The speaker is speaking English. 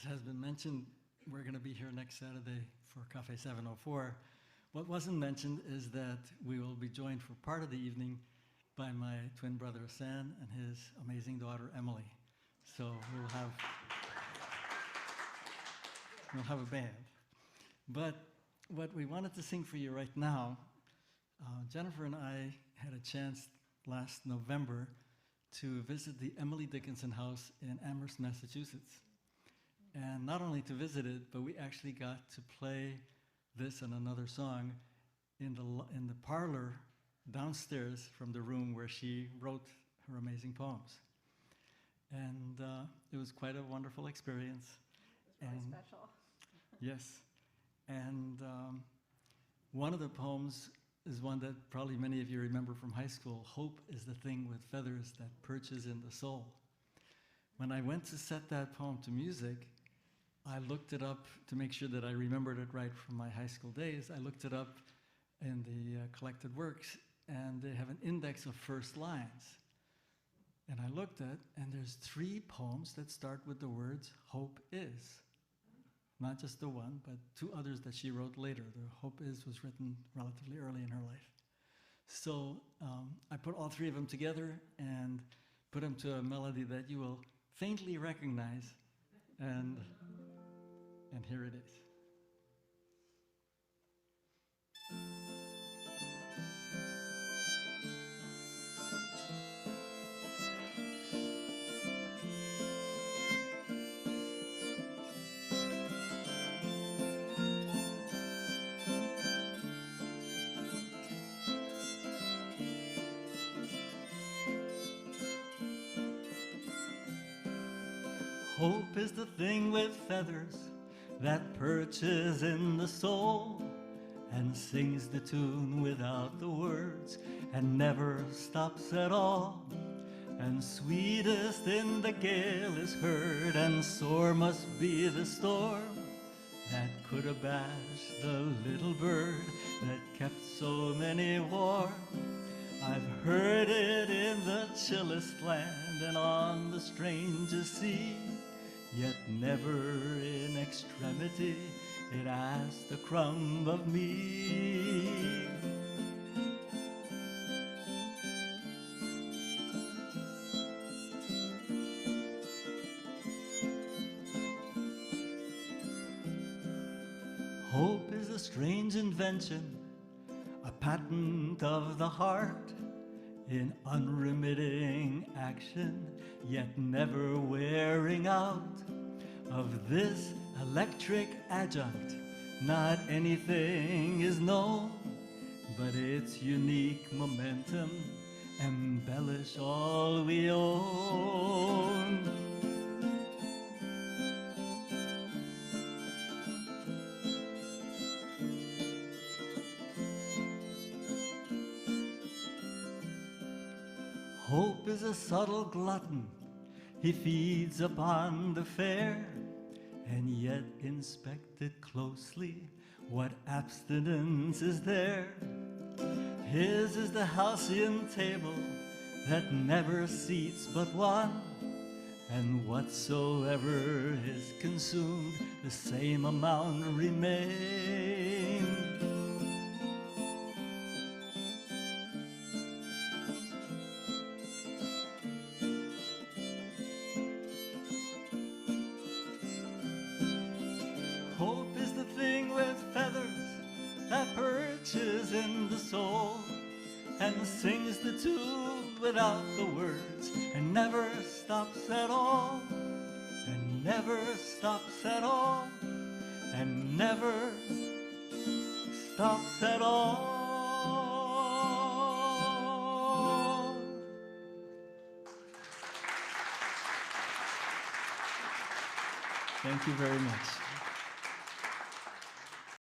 as has been mentioned, we're going to be here next Saturday for Cafe 704. What wasn't mentioned is that we will be joined for part of the evening by my twin brother, San, and his amazing daughter, Emily. So we'll have a band. But what we wanted to sing for you right now, Jennifer and I had a chance last November to visit the Emily Dickinson house in Amherst, Massachusetts. And not only to visit it, but we actually got to play this and another song in the parlor downstairs from the room where she wrote her amazing poems. And it was quite a wonderful experience. It was really special. Yes. And one of the poems is one that probably many of you remember from high school. Hope is the thing with feathers that perches in the soul. When I went to set that poem to music, I looked it up to make sure that I remembered it right from my high school days. I looked it up in the collected works, and they have an index of first lines. And I looked at, and there's 3 poems that start with the words, hope is. Not just the one, but 2 others that she wrote later. The Hope Is was written relatively early in her life. So I put all 3 of them together and put them to a melody that you will faintly recognize, and here it is. Hope is the thing with feathers that perches in the soul and sings the tune without the words and never stops at all. And sweetest in the gale is heard, and sore must be the storm that could abash the little bird that kept so many warm. I've heard it in the chillest land and on the strangest sea, yet never in extremity it asked a crumb of me. Hope is a strange invention, a patent of the heart, in unremitting action, yet never wearing out. Of this electric adjunct, not anything is known, but its unique momentum embellish all we own. Hope is a subtle glutton, he feeds upon the fair, and yet inspected closely, what abstinence is there? His is the halcyon table that never seats but one, and whatsoever is consumed, the same amount remains. Hope is the thing with feathers that perches in the soul and sings the tune without the words and never stops at all, and never stops at all, and never stops at all. Thank you very much.